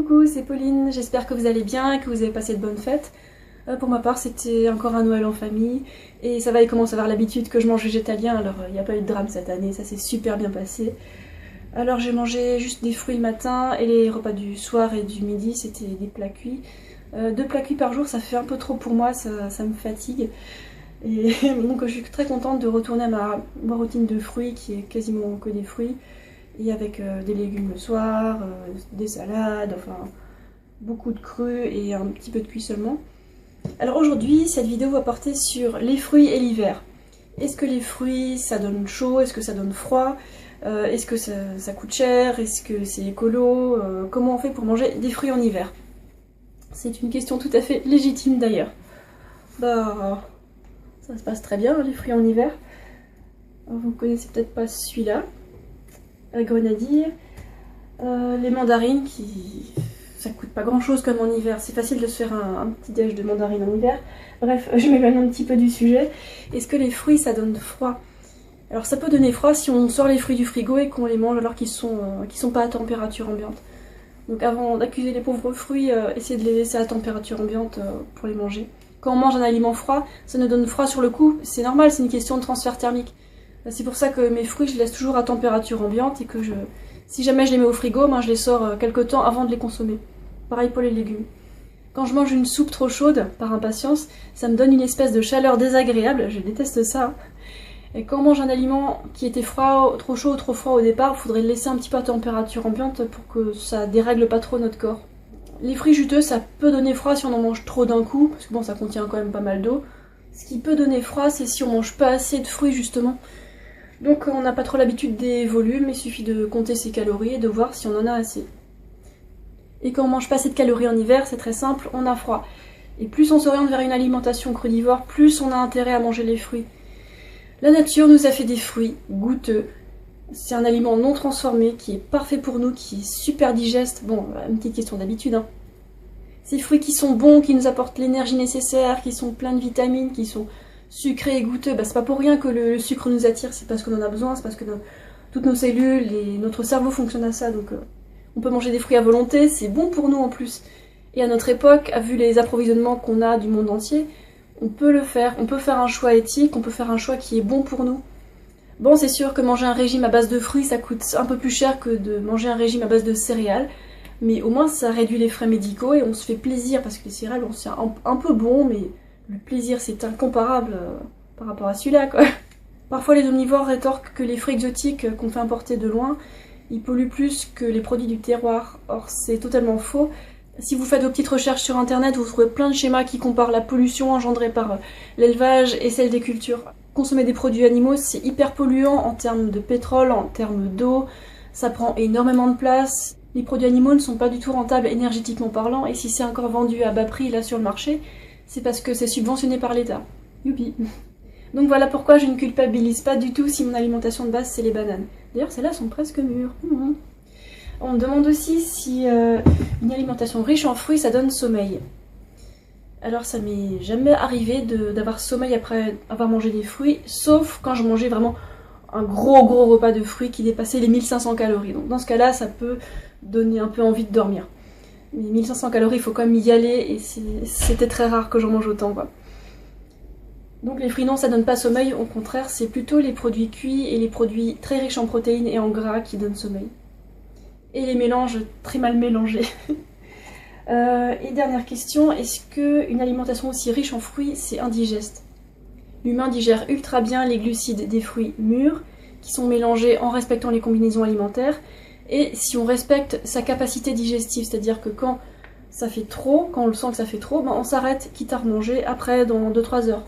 Coucou, c'est Pauline, j'espère que vous allez bien et que vous avez passé de bonnes fêtes. Pour ma part, c'était encore un Noël en famille et ça va, il commence à avoir l'habitude que je mange végétalien, alors il n'y a pas eu de drame cette année, ça s'est super bien passé. Alors j'ai mangé juste des fruits le matin et les repas du soir et du midi, c'était des plats cuits. 2 plats cuits par jour, ça fait un peu trop pour moi, ça me fatigue. Et donc je suis très contente de retourner à ma routine de fruits qui est quasiment que des fruits. Et avec des légumes le soir, des salades, enfin beaucoup de crus et un petit peu de cuit seulement. Alors aujourd'hui, cette vidéo va porter sur les fruits et l'hiver. Est-ce que les fruits ça donne chaud? Est-ce que ça donne froid? Est-ce que ça coûte cher? Est-ce que c'est écolo? Comment on fait pour manger des fruits en hiver? C'est une question tout à fait légitime d'ailleurs. Bah, ça se passe très bien les fruits en hiver. Vous connaissez peut-être pas celui-là. La grenadille, les mandarines ça coûte pas grand chose comme en hiver, c'est facile de se faire un petit déj de mandarines en hiver. Bref, je m'éloigne un petit peu du sujet. Est-ce que les fruits ça donne froid? Alors ça peut donner froid si on sort les fruits du frigo et qu'on les mange alors qu'ils sont pas à température ambiante. Donc avant d'accuser les pauvres fruits, essayez de les laisser à température ambiante pour les manger. Quand on mange un aliment froid, ça nous donne froid sur le coup, c'est normal, c'est une question de transfert thermique. C'est pour ça que mes fruits, je les laisse toujours à température ambiante et que si jamais je les mets au frigo, je les sors quelques temps avant de les consommer. Pareil pour les légumes. Quand je mange une soupe trop chaude, par impatience, ça me donne une espèce de chaleur désagréable, je déteste ça. Et quand on mange un aliment qui était froid, trop chaud ou trop froid au départ, il faudrait le laisser un petit peu à température ambiante pour que ça dérègle pas trop notre corps. Les fruits juteux, ça peut donner froid si on en mange trop d'un coup, parce que bon, ça contient quand même pas mal d'eau. Ce qui peut donner froid, c'est si on mange pas assez de fruits justement. Donc on n'a pas trop l'habitude des volumes, il suffit de compter ses calories et de voir si on en a assez. Et quand on mange pas assez de calories en hiver, c'est très simple, on a froid. Et plus on s'oriente vers une alimentation crudivore, plus on a intérêt à manger les fruits. La nature nous a fait des fruits goûteux. C'est un aliment non transformé qui est parfait pour nous, qui est super digeste. Bon, une petite question d'habitude, hein. Ces fruits qui sont bons, qui nous apportent l'énergie nécessaire, qui sont pleins de vitamines, qui sont sucré et goûteux, c'est pas pour rien que le sucre nous attire, c'est parce qu'on en a besoin, c'est parce que toutes nos cellules et notre cerveau fonctionnent à ça, donc on peut manger des fruits à volonté, c'est bon pour nous en plus. Et à notre époque, vu les approvisionnements qu'on a du monde entier, on peut le faire, on peut faire un choix éthique, on peut faire un choix qui est bon pour nous. Bon, c'est sûr que manger un régime à base de fruits, ça coûte un peu plus cher que de manger un régime à base de céréales, mais au moins ça réduit les frais médicaux et on se fait plaisir, parce que les céréales, bon, c'est un peu bon, mais le plaisir c'est incomparable par rapport à celui-là quoi. Parfois les omnivores rétorquent que les fruits exotiques qu'on fait importer de loin, ils polluent plus que les produits du terroir. Or c'est totalement faux. Si vous faites vos petites recherches sur internet, vous trouvez plein de schémas qui comparent la pollution engendrée par l'élevage et celle des cultures. Consommer des produits animaux c'est hyper polluant en termes de pétrole, en termes d'eau, ça prend énormément de place. Les produits animaux ne sont pas du tout rentables énergétiquement parlant et si c'est encore vendu à bas prix là sur le marché, c'est parce que c'est subventionné par l'État. Youpi. Donc voilà pourquoi je ne culpabilise pas du tout si mon alimentation de base c'est les bananes. D'ailleurs celles-là sont presque mûres. On me demande aussi si une alimentation riche en fruits ça donne sommeil. Alors ça m'est jamais arrivé d'avoir sommeil après avoir mangé des fruits, sauf quand je mangeais vraiment un gros repas de fruits qui dépassait les 1500 calories. Donc dans ce cas-là ça peut donner un peu envie de dormir. Mais 1500 calories, il faut quand même y aller et c'était très rare que j'en mange autant quoi. Donc les fruits non, ça donne pas sommeil, au contraire c'est plutôt les produits cuits et les produits très riches en protéines et en gras qui donnent sommeil. Et les mélanges très mal mélangés. Et dernière question, est-ce qu'une alimentation aussi riche en fruits c'est indigeste? L'humain digère ultra bien les glucides des fruits mûrs qui sont mélangés en respectant les combinaisons alimentaires. Et si on respecte sa capacité digestive, c'est-à-dire que quand ça fait trop, quand on le sent que ça fait trop, on s'arrête, quitte à remanger après dans 2-3 heures.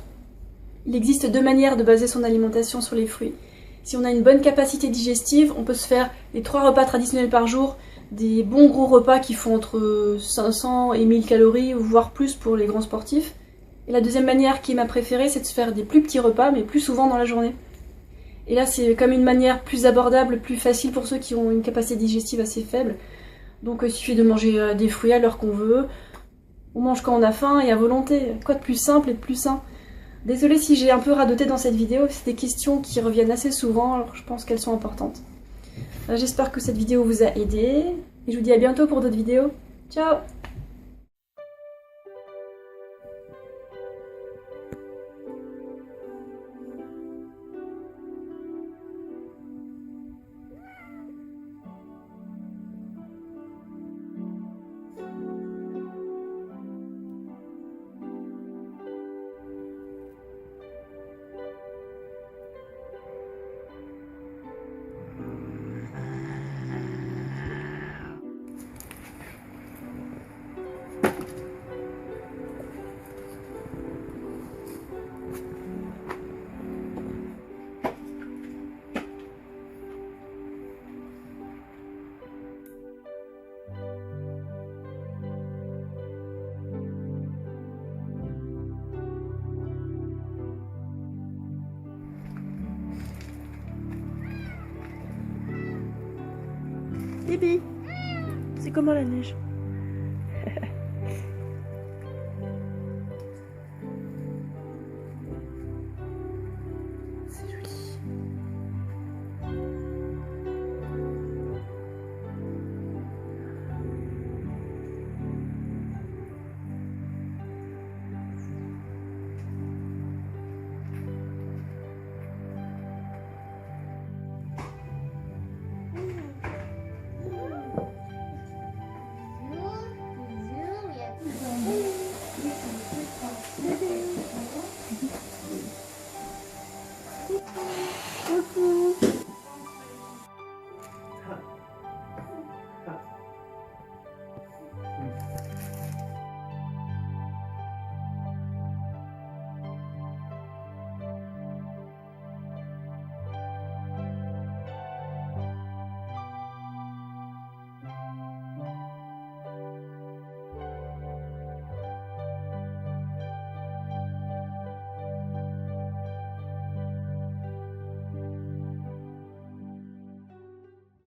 Il existe 2 manières de baser son alimentation sur les fruits. Si on a une bonne capacité digestive, on peut se faire les 3 repas traditionnels par jour, des bons gros repas qui font entre 500 et 1000 calories, voire plus pour les grands sportifs. Et la deuxième manière qui est ma préférée, c'est de se faire des plus petits repas, mais plus souvent dans la journée. Et là, c'est comme une manière plus abordable, plus facile pour ceux qui ont une capacité digestive assez faible. Donc il suffit de manger des fruits à l'heure qu'on veut. On mange quand on a faim et à volonté. Quoi de plus simple et de plus sain? Désolée si j'ai un peu radoté dans cette vidéo, c'est des questions qui reviennent assez souvent, alors je pense qu'elles sont importantes. J'espère que cette vidéo vous a aidé, et je vous dis à bientôt pour d'autres vidéos. Ciao! Bibi, c'est comment la neige?